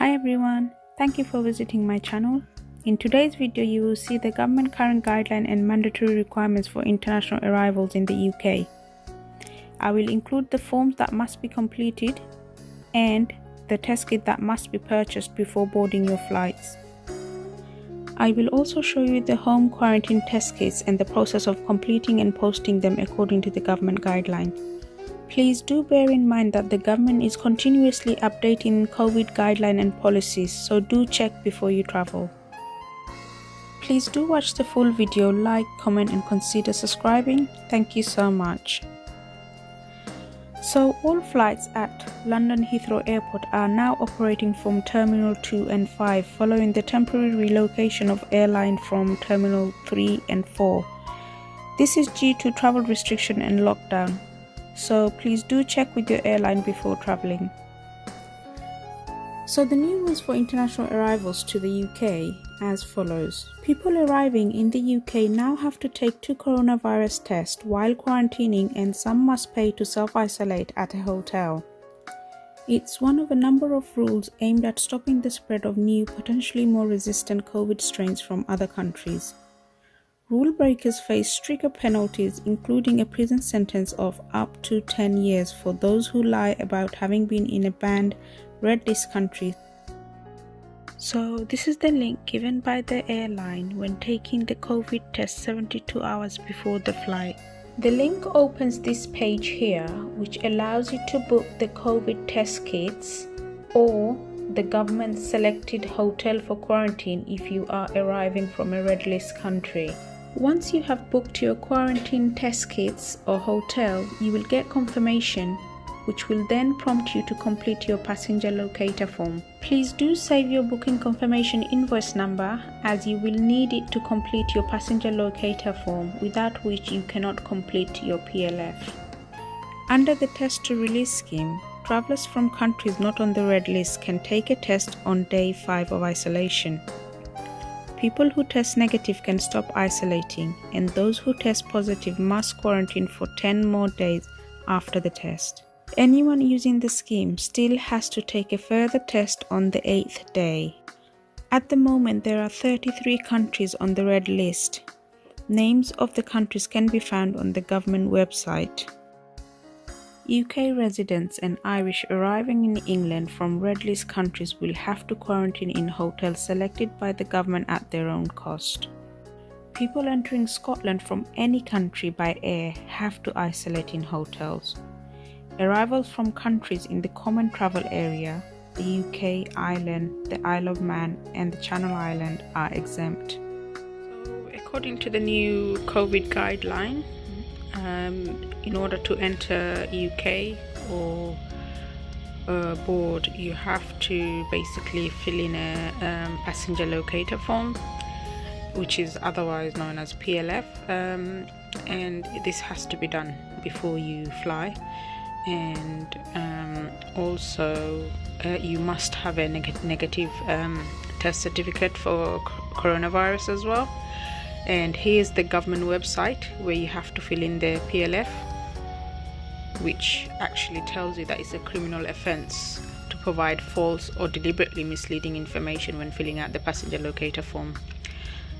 Hi everyone, thank you for visiting my channel. In today's video you will see the government current guideline and mandatory requirements for international arrivals in the UK. I will include the forms that must be completed and the test kit that must be purchased before boarding your flights. I will also show you the home quarantine test kits and the process of completing and posting them according to the government guideline. Please do bear in mind that the government is continuously updating COVID guideline and policies, so do check before you travel. Please do watch the full video, like, comment and consider subscribing. Thank you so much. So all flights at London Heathrow Airport are now operating from Terminal 2 and 5 following the temporary relocation of airline from Terminal 3 and 4. This is due to travel restriction and lockdown. So please do check with your airline before traveling. So the new rules for international arrivals to the UK as follows. People arriving in the UK now have to take 2 coronavirus tests while quarantining, and some must pay to self-isolate at a hotel. It's one of a number of rules aimed at stopping the spread of new, potentially more resistant COVID strains from other countries. Rule breakers face stricter penalties, including a prison sentence of up to 10 years for those who lie about having been in a banned red list country. So this is the link given by the airline when taking the COVID test 72 hours before the flight. The link opens this page here, which allows you to book the COVID test kits or the government selected hotel for quarantine if you are arriving from a red list country. Once you have booked your quarantine test kits or hotel, you will get confirmation, which will then prompt you to complete your passenger locator form. Please do save your booking confirmation invoice number, as you will need it to complete your passenger locator form, without which you cannot complete your PLF. Under the test to release scheme, travellers from countries not on the red list can take a test on day 5 of isolation. People who test negative can stop isolating, and those who test positive must quarantine for 10 more days after the test. Anyone using the scheme still has to take a further test on the 8th day. At the moment, there are 33 countries on the red list. Names of the countries can be found on the government website. UK residents and Irish arriving in England from red list countries will have to quarantine in hotels selected by the government at their own cost. People entering Scotland from any country by air have to isolate in hotels. Arrivals from countries in the common travel area, the UK, Ireland, the Isle of Man and the Channel Island are exempt. So according to the new COVID guideline, in order to enter UK or board, you have to basically fill in a passenger locator form, which is otherwise known as PLF, and this has to be done before you fly. And also you must have a negative test certificate for coronavirus as well. And here's the government website where you have to fill in the PLF, which actually tells you that it's a criminal offence to provide false or deliberately misleading information when filling out the passenger locator form.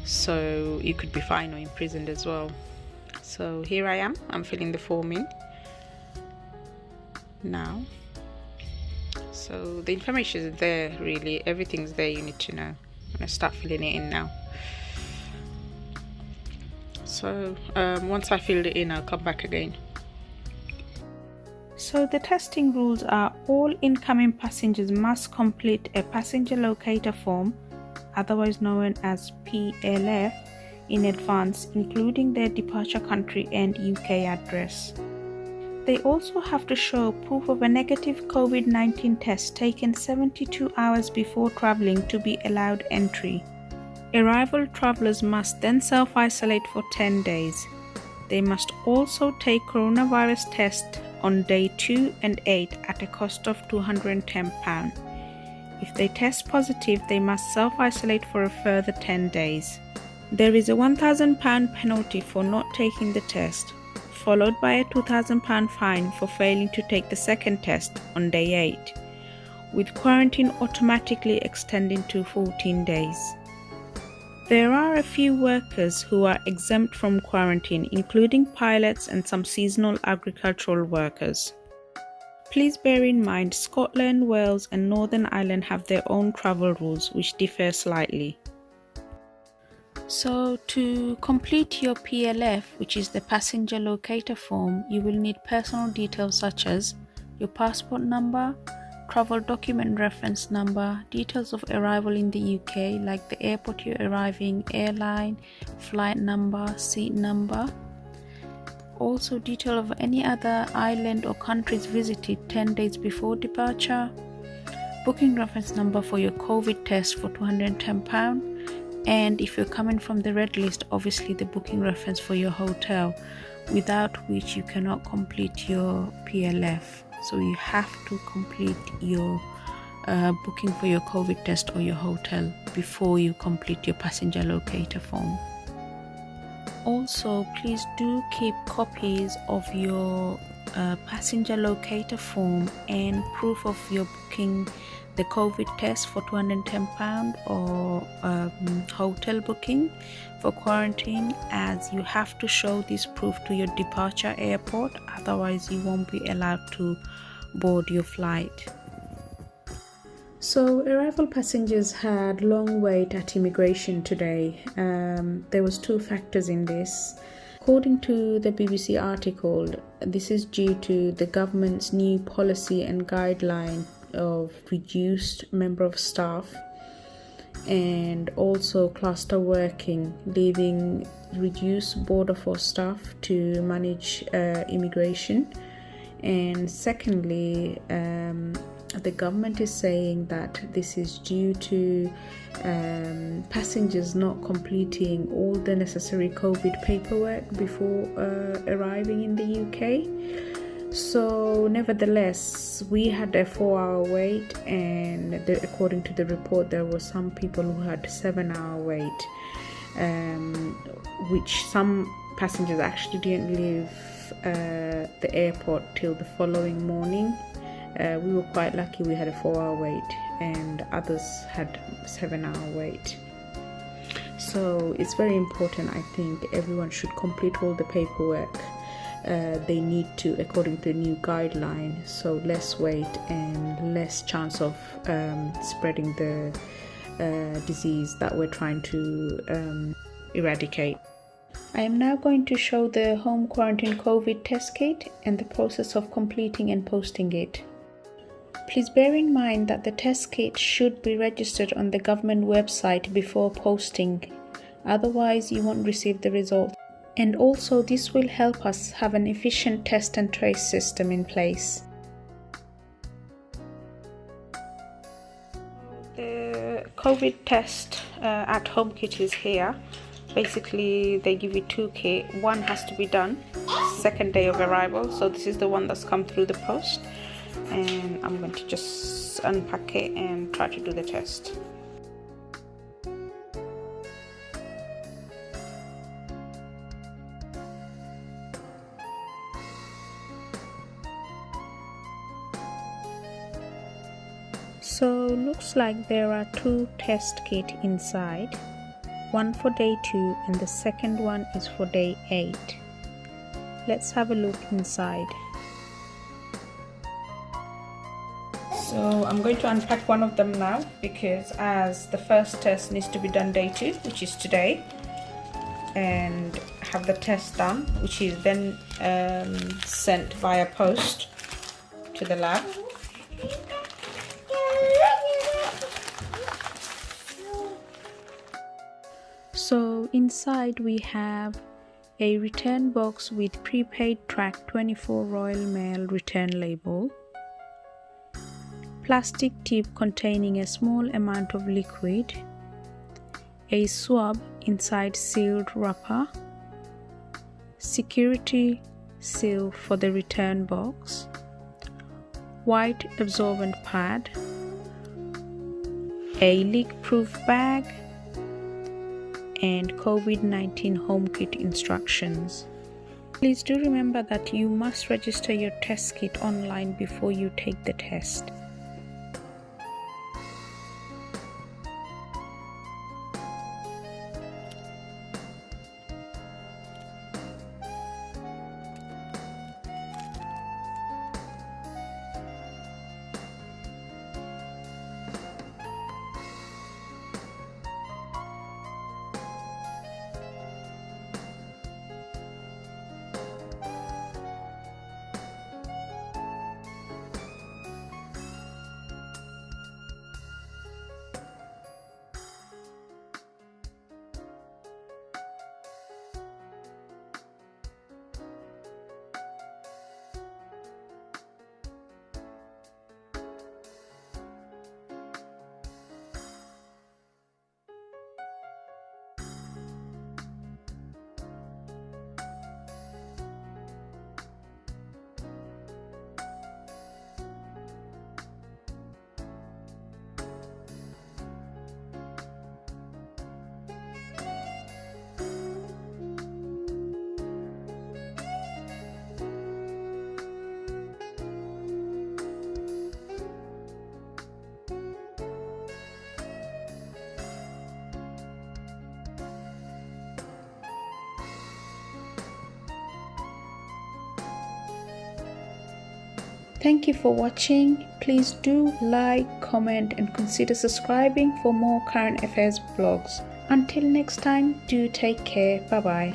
So you could be fined or imprisoned as well. So here I am, I'm filling the form in now. So the information is there, really, everything's there you need to know. I'm going to start filling it in now. So once I filled it in, I'll come back again. So the testing rules are: all incoming passengers must complete a passenger locator form, otherwise known as PLF, in advance, including their departure country and UK address. They also have to show proof of a negative COVID-19 test taken 72 hours before travelling to be allowed entry. Arrival travellers must then self-isolate for 10 days. They must also take coronavirus test on day 2 and 8 at a cost of £210. If they test positive, they must self-isolate for a further 10 days. There is a £1,000 penalty for not taking the test, followed by a £2,000 fine for failing to take the second test on day 8. with quarantine automatically extending to 14 days. There are a few workers who are exempt from quarantine, including pilots and some seasonal agricultural workers. Please bear in mind Scotland, Wales and Northern Ireland have their own travel rules which differ slightly. So to complete your PLF, which is the Passenger Locator Form, you will need personal details such as your passport number, travel document reference number, details of arrival in the UK like the airport you're arriving, airline, flight number, seat number. Also detail of any other island or countries visited 10 days before departure, booking reference number for your COVID test for £210, and if you're coming from the red list, obviously the booking reference for your hotel, without which you cannot complete your PLF. So you have to complete your booking for your COVID test or your hotel before you complete your passenger locator form. Also, please do keep copies of your passenger locator form and proof of your booking the COVID test for £210 or hotel booking for quarantine, as you have to show this proof to your departure airport, otherwise you won't be allowed to board your flight. So arrival passengers had long wait at immigration today. There was two factors in this. According to the BBC article, this is due to the government's new policy and guideline of reduced member of staff and also cluster working, leaving reduced border force staff to manage immigration. And secondly, the government is saying that this is due to passengers not completing all the necessary COVID paperwork before arriving in the UK. So nevertheless, we had a 4-hour wait, and according to the report there were some people who had 7-hour wait, which some passengers actually didn't leave the airport till the following morning. We were quite lucky, we had a 4-hour wait and others had 7-hour wait. So it's very important, I think everyone should complete all the paperwork they need to according to the new guideline, so less wait and less chance of spreading the disease that we're trying to eradicate. I am now going to show the home quarantine COVID test kit and the process of completing and posting it. Please bear in mind that the test kit should be registered on the government website before posting, otherwise you won't receive the result. And also this will help us have an efficient test and trace system in place. The COVID test at home kit is here. Basically they give you two kits. One has to be done second day of arrival, so this is the one that's come through the post, and I'm going to just unpack it and try to do the test. So looks like there are two test kits inside, one for day 2 and the second one is for day 8. Let's have a look inside. So I'm going to unpack one of them now, because as the first test needs to be done day 2, which is today, and have the test done, which is then sent via post to the lab. So inside we have a return box with prepaid track 24 Royal Mail return label, plastic tube containing a small amount of liquid, a swab inside sealed wrapper, security seal for the return box, white absorbent pad, a leak-proof bag, and COVID-19 Home Kit instructions. Please do remember that you must register your test kit online before you take the test. Thank you for watching. Please do like, comment and consider subscribing for more current affairs vlogs. Until next time, do take care. Bye bye.